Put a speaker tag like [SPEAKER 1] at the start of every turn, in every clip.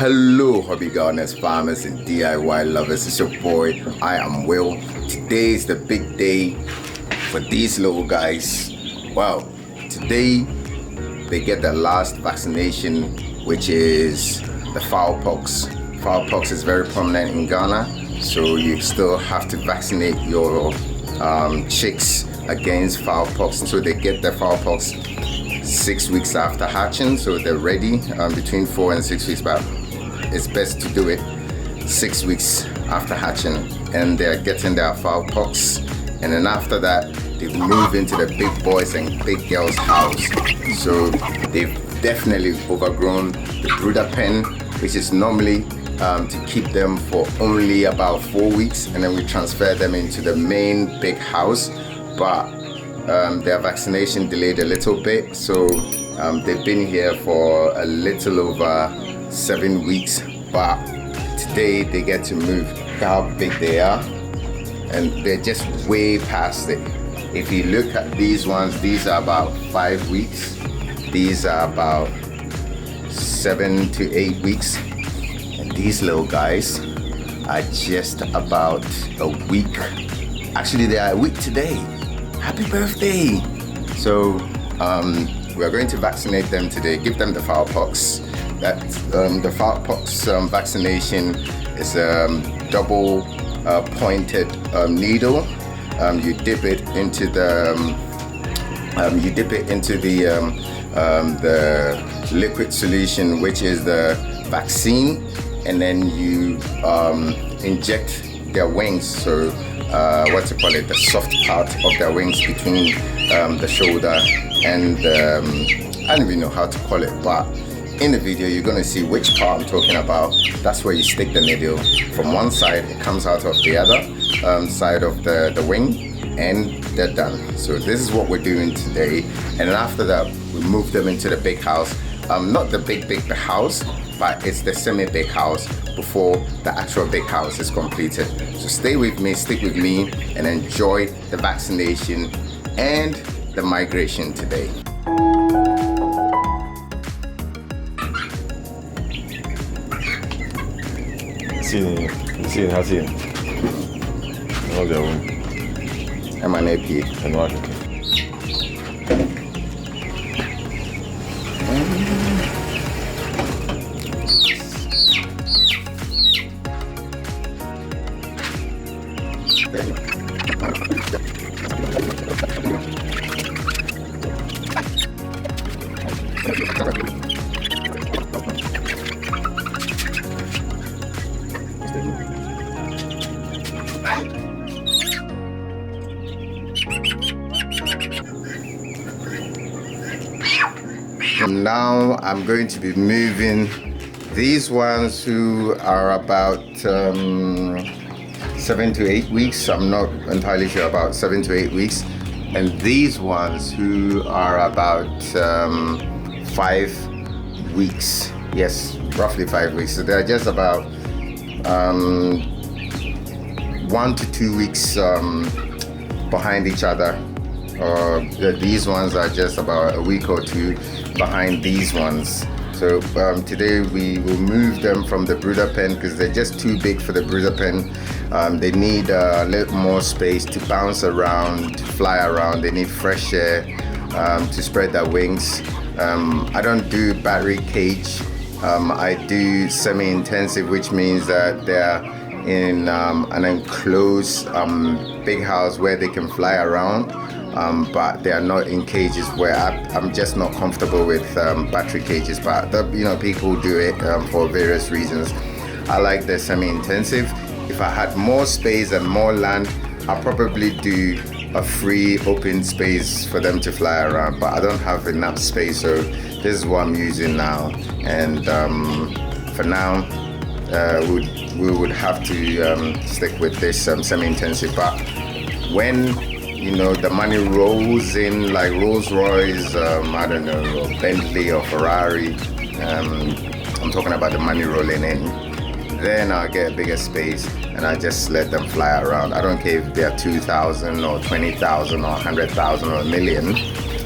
[SPEAKER 1] Hello hobby gardeners, farmers and DIY lovers, it's your boy, I am Will. Today is the big day for these little guys. Wow, today they get their last vaccination, which is the fowlpox. Fowlpox is very prominent in Ghana, so you still have to vaccinate your chicks against fowlpox until they get their fowlpox 6 weeks after hatching, so they're ready between 4 and 6 weeks, but it's best to do it 6 weeks after hatching, and they're getting their fowlpox, and then after that they move into the big boys and big girls house. So they've definitely overgrown the Brooder Pen, which is normally to keep them for only about 4 weeks, and then we transfer them into the main big house, but their vaccination delayed a little bit, so they've been here for a little over 7 weeks, but today they get to move. Look how big they are, and they're just way past it. If you look at these ones, these are about 5 weeks, these are about 7 to 8 weeks, and these little guys are just about a week. Actually, they are a week today. Happy birthday! So we're going to vaccinate them today, give them the fowlpox. The fowlpox vaccination is a double pointed needle. You dip it into the liquid solution, which is the vaccine, and then you inject their wings. So the soft part of their wings between the shoulder and I don't even know how to call it, but in the video you're going to see which part I'm talking about. That's where you stick the needle from one side, it comes out of the other side of the wing, and they're done. So this is what we're doing today, and then after that we move them into the big house. Not the big house, but it's the semi-big house before the actual big house is completed. So stay with me, stick with me, and enjoy the vaccination and the migration today. I'm an AP. Now I'm going to be moving these ones who are about 7 to 8 weeks. I'm not entirely sure, about 7 to 8 weeks, and these ones who are about 5 weeks. Yes, roughly 5 weeks. So they're just about 1 to 2 weeks behind each other. These ones are just about a week or two behind these ones. So today we will move them from the Brooder Pen because they're just too big for the Brooder Pen. They need a little more space to bounce around, to fly around. They need fresh air to spread their wings. I don't do battery cage. I do semi-intensive, which means that they're in an enclosed big house where they can fly around. But they are not in cages, where I'm just not comfortable with battery cages, but people do it for various reasons. I like the semi-intensive. If I had more space and more land, I'll probably do a free open space for them to fly around, but I don't have enough space, so this is what I'm using now. And for now we would have to stick with this semi-intensive, but when the money rolls in, like Rolls Royce, I don't know, or Bentley or Ferrari, I'm talking about the money rolling in, then I'll get a bigger space and I just let them fly around. I don't care if they're 2,000 or 20,000 or 100,000 or a million.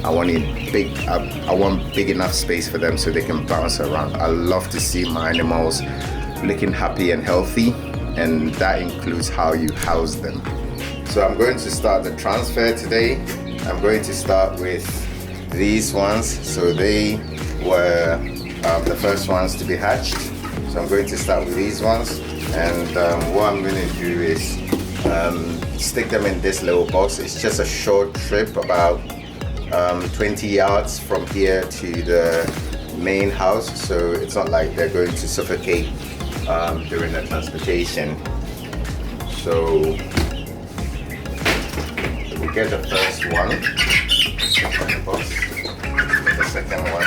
[SPEAKER 1] I want it big. I want big enough space for them so they can bounce around. I love to see my animals looking happy and healthy, and that includes how you house them. So I'm going to start the transfer today. I'm going to start with these ones. So they were the first ones to be hatched. So I'm going to start with these ones, and what I'm going to do is stick them in this little box. It's just a short trip, about 20 yards from here to the main house, so it's not like they're going to suffocate during the transportation. So we get the first one from the box, the second one.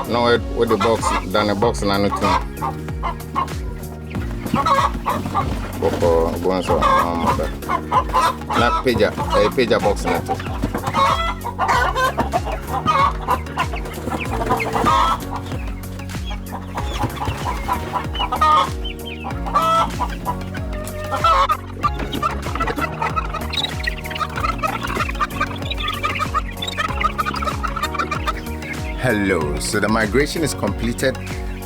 [SPEAKER 1] No, with the box, down the box and I know too. Go on, so not page box and too. Hello, so the migration is completed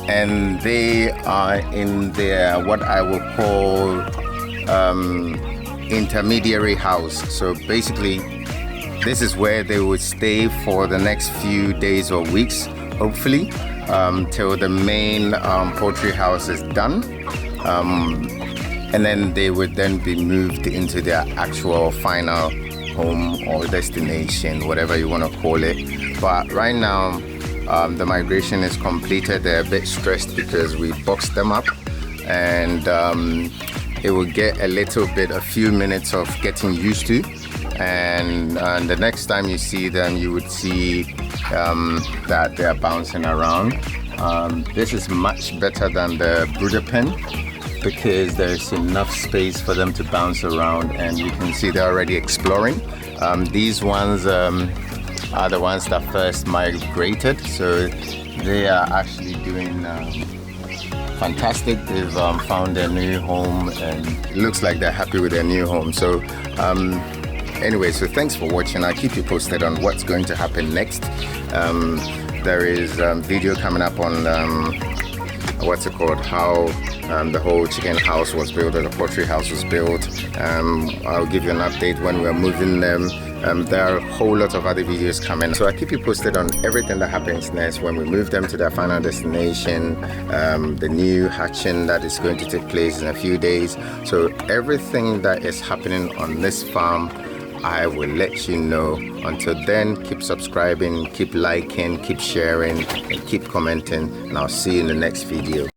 [SPEAKER 1] and they are in their what I will call intermediary house. So basically this is where they would stay for the next few days or weeks, hopefully, till the main poultry house is done, and then they would then be moved into their actual final home or destination, whatever you want to call it. But right now the migration is completed. They're a bit stressed because we boxed them up, and it will get a few minutes of getting used to, and the next time you see them you would see that they're bouncing around. This is much better than the Brooder Pen because there's enough space for them to bounce around, and you can see they're already exploring. These ones are the ones that first migrated, so they are actually doing fantastic. They've found their new home and it looks like they're happy with their new home. So anyway, so thanks for watching. I'll keep you posted on what's going to happen next. There is video coming up on what's it called, how the whole chicken house was built, or the poultry house was built. I'll give you an update when we're moving them. There are a whole lot of other videos coming, so I'll keep you posted on everything that happens next when we move them to their final destination, the new hatching that is going to take place in a few days. So everything that is happening on this farm, I will let you know. Until then, keep subscribing, keep liking, keep sharing, and keep commenting, and I'll see you in the next video.